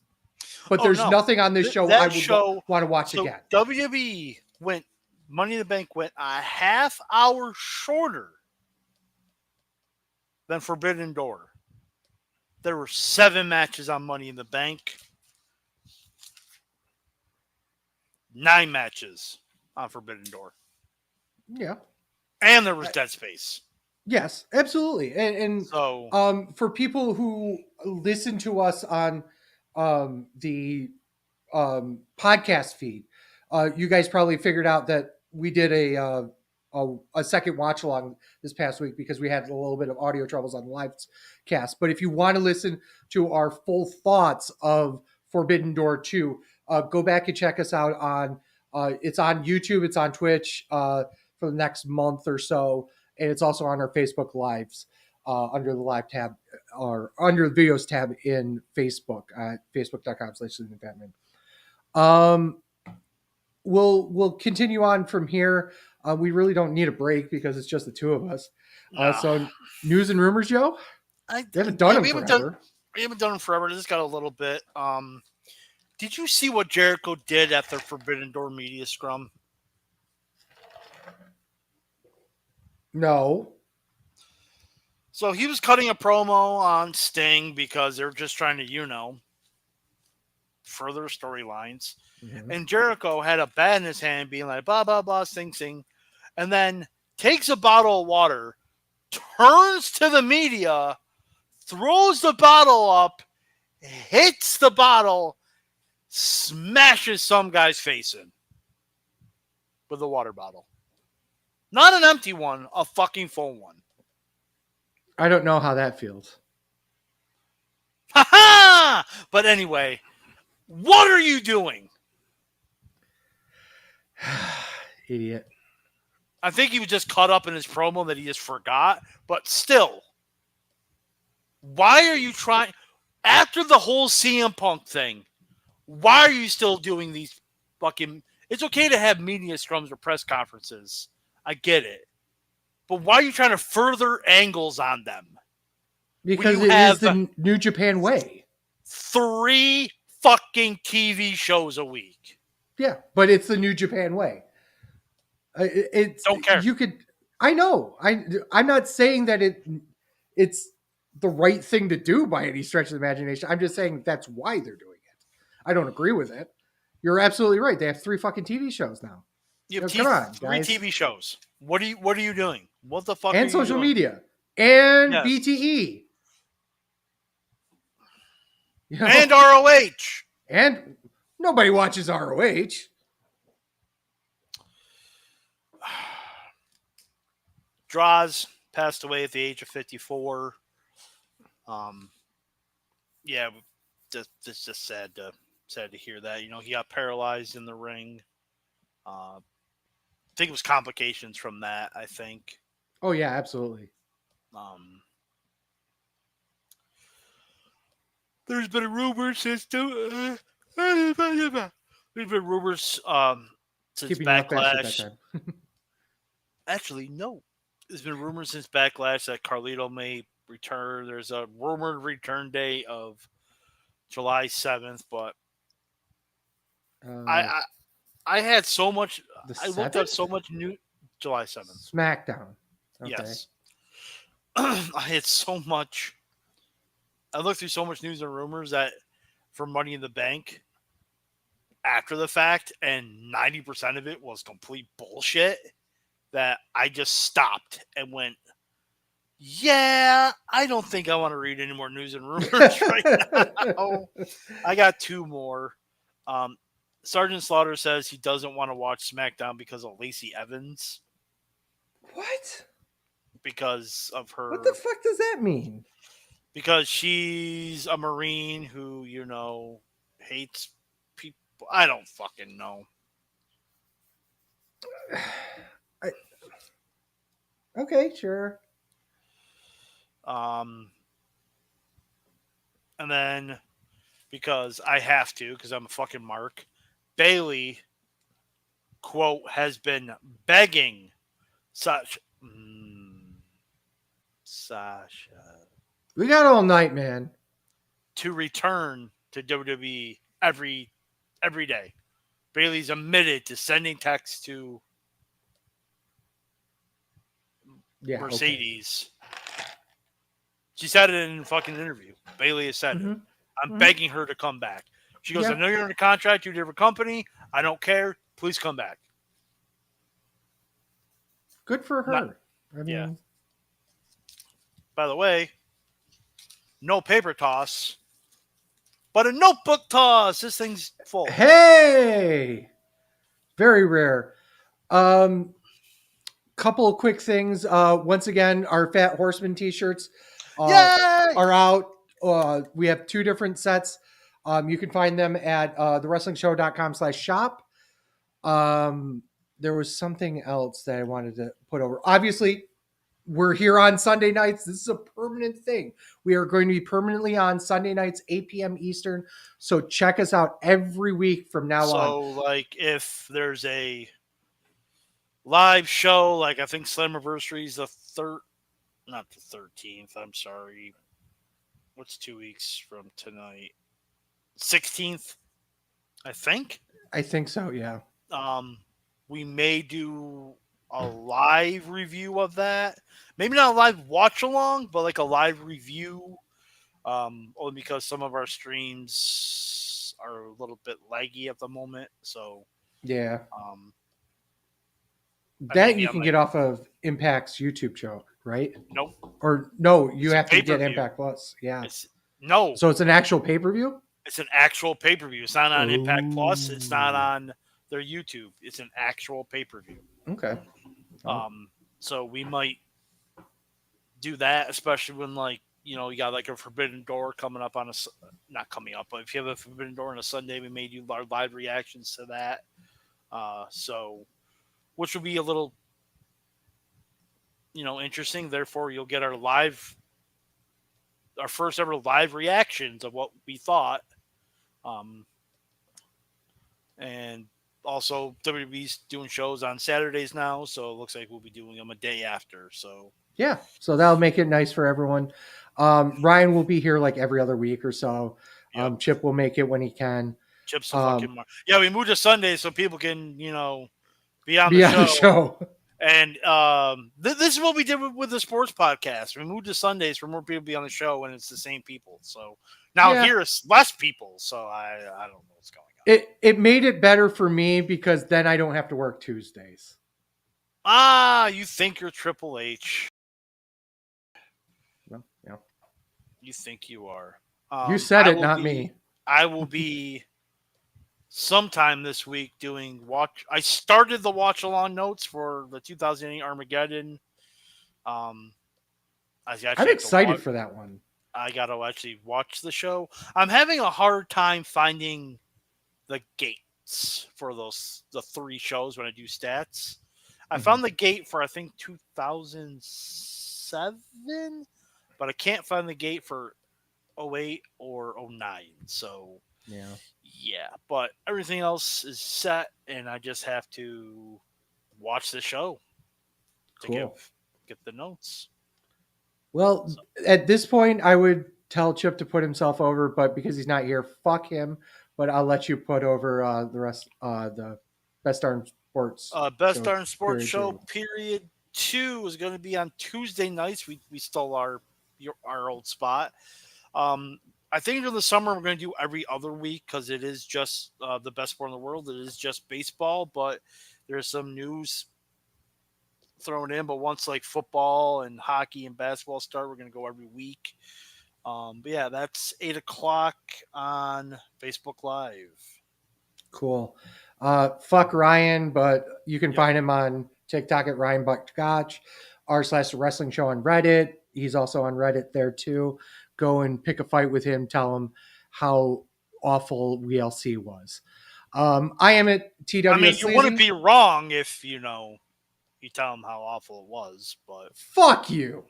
But there's nothing on this show I would want to watch again. WWE went Money in the Bank went a half hour shorter than Forbidden Door. There were 7 matches on Money in the Bank, 9 matches on Forbidden Door, Yeah. and there was Dead Space. Yes, absolutely. And So for people who listen to us on the podcast feed, you guys probably figured out that we did a second watch along this past week because we had a little bit of audio troubles on the live cast. But if you want to listen to our full thoughts of Forbidden Door 2, go back and check us out on it's on YouTube, it's on Twitch for the next month or so, and it's also on our Facebook lives under the live tab or under the videos tab in Facebook at facebook.com/LegendFatman. We'll continue on from here. We really don't need a break because it's just the two of us. So news and rumors, Joe. We haven't done them forever. We haven't done them forever. This got a little bit. Did you see what Jericho did at the Forbidden Door media scrum? No. So he was cutting a promo on Sting because they're just trying to, further storylines. Mm-hmm. And Jericho had a bat in his hand being like, blah, blah, blah, Sting, Sting. And then takes a bottle of water, turns to the media, throws the bottle up, hits the bottle, smashes some guy's face in with a water bottle. Not an empty one, a fucking full one. I don't know how that feels. Ha ha! But anyway, what are you doing? Idiot. I think he was just caught up in his promo that he just forgot. But still, why are you trying? After the whole CM Punk thing, why are you still doing these fucking... It's okay to have media scrums or press conferences. I get it. But why are you trying to further angles on them? Because it is the New Japan way. 3 fucking TV shows a week. Yeah, but it's the New Japan way. Don't care. You could... I know. I'm not saying that it's the right thing to do by any stretch of the imagination. I'm just saying that's why they're doing it. I don't agree with it. You're absolutely right. They have 3 fucking TV shows now. Come on, 3 TV shows. What are you doing? What the fuck? And social media. And BTE. And ROH. And nobody watches ROH. Draws passed away at the age of 54. Yeah, it's just sad to hear that. He got paralyzed in the ring. I think it was complications from that, I think. Oh, yeah, absolutely. There's been rumors since there's been rumors since Backlash. Actually, no. There's been rumors since Backlash that Carlito may return. There's a rumored return date of July 7th, but I had so much. I looked up so much new. July 7th. SmackDown. Okay. Yes. I had so much. I looked through so much news and rumors that for Money in the Bank after the fact, and 90% of it was complete bullshit, that I just stopped and went, yeah, I don't think I want to read any more news and rumors right now. I got 2 more. Sergeant Slaughter says he doesn't want to watch SmackDown because of Lacey Evans. What? Because of her... What the fuck does that mean? Because she's a Marine who, hates people. I don't fucking know. Okay, sure. And then, because I have to, because I'm a fucking mark, Bailey, quote, has been begging Sasha. We got all night, man. To return to WWE every day. Bailey's admitted to sending texts to Yeah. Mercedes. She said it in a fucking interview. Bailey has said it. I'm Mhm. begging her to come back. She goes, Yeah. I know you're under contract to a different company. I don't care. Please come back. Good for Not, her. I yeah. mean, By the way, no paper toss, but a notebook toss. This thing's full. hey, very rare. Couple of quick things. Once again, our Fat Horseman t-shirts Yay! are out. We have 2 different sets. You can find them at thewrestlingshow.com/shop. There was something else that I wanted to put over. Obviously, we're here on Sunday nights. This is a permanent thing. We are going to be permanently on Sunday nights, 8 p.m. Eastern. So check us out every week from now on. So, like, if there's a live show, like I think Slammiversary is not the 13th. I'm sorry. What's 2 weeks from tonight? 16th, I think. I think so, yeah. We may do a live review of that. Maybe not a live watch along, but like a live review. Only because some of our streams are a little bit laggy at the moment. So, Yeah. I That you I can might, get off of Impact's YouTube show, right? nope. Or no, you It's a have to get pay-per-view. Impact Plus. Yeah. No, So it's an actual pay-per-view? it's an actual pay per view. It's not on Impact Plus. It's not Oh. on their YouTube. It's an actual pay per view. Okay. Oh. So we might do that, especially when you got like a Forbidden Door coming up on not coming up, but if you have a Forbidden Door on a Sunday, we may do our live reactions to that. So which will be a little, interesting. Therefore, you'll get our first ever live reactions of what we thought. And also WWE's doing shows on Saturdays now, so it looks like we'll be doing them a day after. So Yeah. So that'll make it nice for everyone. Ryan will be here like every other week or so. yep. Chip will make it when he can. Chips the fucking yeah. We moved to Sunday so people can be on Be the on show. the show. And this is what we did with the sports podcast. We moved to Sundays for more people to be on the show, and it's the same people. So now here it's less people. So I don't know what's going on. It made it better for me because then I don't have to work Tuesdays. You think you're Triple H? Well, yeah. You think you are? You said it, not me. I will be sometime this week doing watch. I started the watch along notes for the 2008 Armageddon. I'm excited for that one. I got to actually watch the show. I'm having a hard time finding the gates for the 3 shows when I do stats. I found the gate for I think 2007, but I can't find the gate for 08 or 09. So yeah, but everything else is set, and I just have to watch the show to get the notes. Well, at this point, I would tell Chip to put himself over, but because he's not here, fuck him. But I'll let you put over the rest, the Best Darn Sports. Best Darn Sports Show period 2 is going to be on Tuesday nights. We stole our old spot. I think in the summer we're going to do every other week because it is just the best sport in the world. It is just baseball, but there's some news thrown in. But once like football and hockey and basketball start, we're going to go every week. But yeah, that's 8:00 on Facebook Live. Cool. Fuck Ryan, but you can find him on TikTok at Ryan Buckgotch, r/wrestling show on Reddit. He's also on Reddit there too. Go and pick a fight with him. Tell him how awful WLC was. I am at TW. I mean, you wouldn't be wrong if you tell him how awful it was, but fuck you.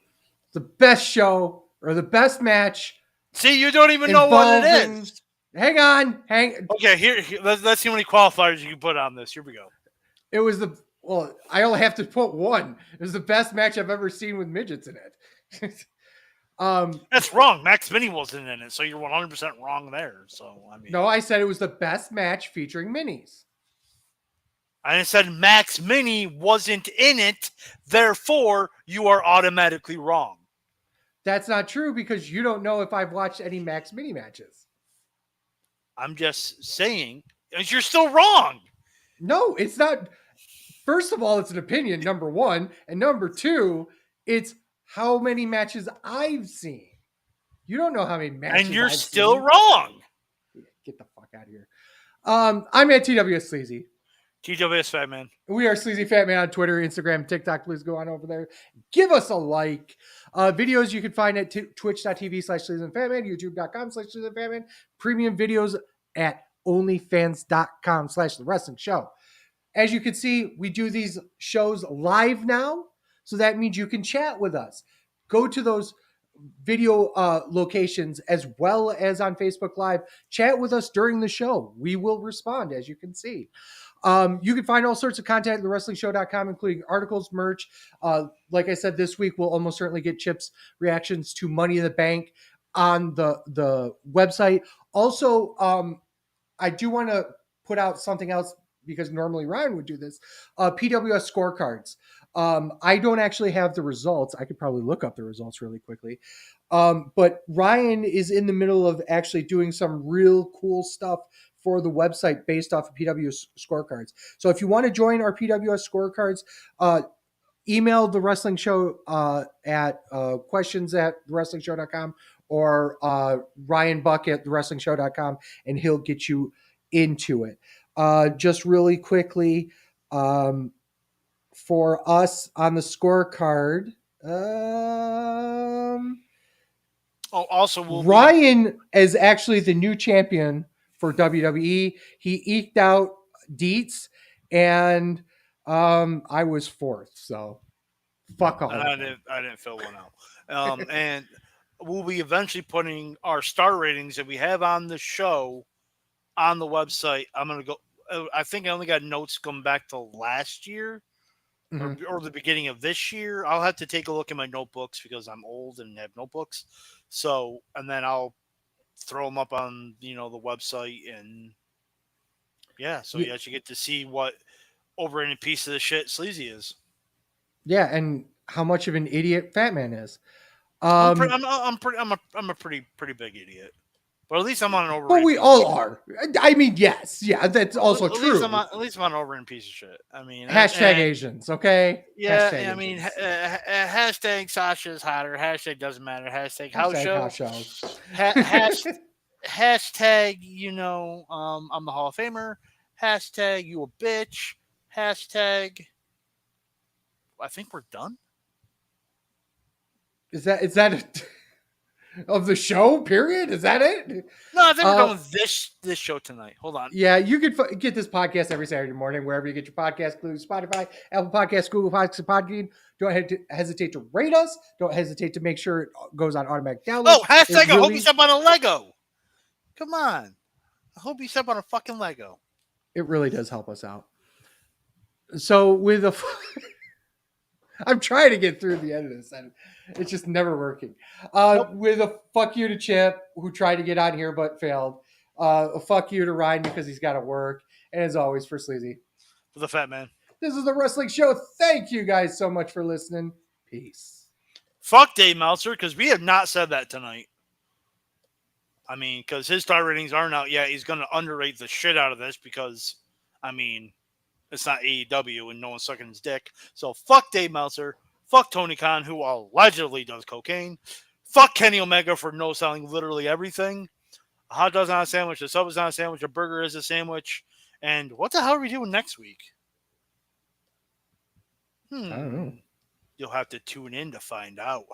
The best show or the best match. See, you don't even know what it is. Hang on. Okay, here let's see how many qualifiers you can put on this. Here we go. It was I only have to put one. It was the best match I've ever seen with midgets in it. That's wrong. Max Mini wasn't in it, so you're 100% wrong there. So I mean, no, I said it was the best match featuring minis. I said Max Mini wasn't in it, therefore you are automatically wrong. That's not true because you don't know if I've watched any Max Mini matches. I'm just saying, you're still wrong. No, it's not. First of all, it's an opinion, number one. And number two, it's how many matches I've seen. You don't know how many matches And you're I've still seen. wrong. Get the fuck out of here. I'm at TWS Sleazy. TWS Fat Man. We are Sleazy Fat Man on Twitter, Instagram, TikTok. Please go on over there. Give us a like. Videos you can find at twitch.tv/SleazyFatman, youtube.com/SleazyFatman, premium videos at onlyfans.com/The Wrestling Show. As you can see, we do these shows live now. So that means you can chat with us. Go to those video locations as well as on Facebook Live. Chat with us during the show. We will respond, as you can see. You can find all sorts of content at thewrestlingshow.com, including articles, merch. Like I said, this week we'll almost certainly get Chip's reactions to Money in the Bank on the website. Also, I do want to put out something else because normally Ryan would do this. PWS scorecards. I don't actually have the results. I could probably look up the results really quickly. But Ryan is in the middle of actually doing some real cool stuff for the website based off of PWS scorecards. So if you want to join our PWS scorecards, email the wrestling show at questions@thewrestlingshow.com or Ryan Buck at thewrestlingshow.com, and he'll get you into it. Just really quickly, for us on the scorecard, Also, Ryan is actually the new champion for WWE. He eked out Dietz, and I was fourth. So fuck all. I didn't fill one out. And we'll be eventually putting our star ratings that we have on the show on the website. I'm gonna go. I think I only got notes going back to last year or the beginning of this year. I'll have to take a look at my notebooks because I'm old and have notebooks. So, and then I'll throw them up on the website, and yeah, so you actually get to see what over any piece of the shit Sleazy is. Yeah, and how much of an idiot Fat Man is. I'm a pretty big idiot. But at least I'm on an overrated. But we all are. I mean, yes, yeah, that's also at true. At least I'm on an overrated piece of shit. I mean, hashtag Asians, okay? Yeah, hashtag I mean, hashtag Sasha's hotter. Hashtag doesn't matter. Hashtag house show. Hashtag I'm the Hall of Famer. Hashtag you a bitch. Hashtag. I think we're done. Is that of the show? Period. Is that it? No, I think we're done with this show tonight. Hold on. Yeah, you could get this podcast every Saturday morning wherever you get your podcast, including Spotify, Apple Podcasts, Google Podcasts, Podbean. Don't hesitate to rate us. Don't hesitate to make sure it goes on automatic download. Oh, hashtag I hope you step on a Lego. Come on. I hope you step on a fucking Lego. It really does help us out. So with I'm trying to get through the end of this, and it's just never working. Nope. With a fuck you to Chip, who tried to get on here but failed. A fuck you to Ryan because he's got to work. And as always, for Sleazy. For the Fat Man. This is The Wrestling Show. Thank you guys so much for listening. Peace. Fuck Dave Meltzer, because we have not said that tonight. I mean, because his star ratings aren't out yet. He's going to underrate the shit out of this because, I mean, it's not AEW and no one's sucking his dick. So fuck Dave Meltzer. Fuck Tony Khan, who allegedly does cocaine. Fuck Kenny Omega for no selling literally everything. A hot dog's not a sandwich. A sub is not a sandwich. A burger is a sandwich. And what the hell are we doing next week? I don't know. You'll have to tune in to find out.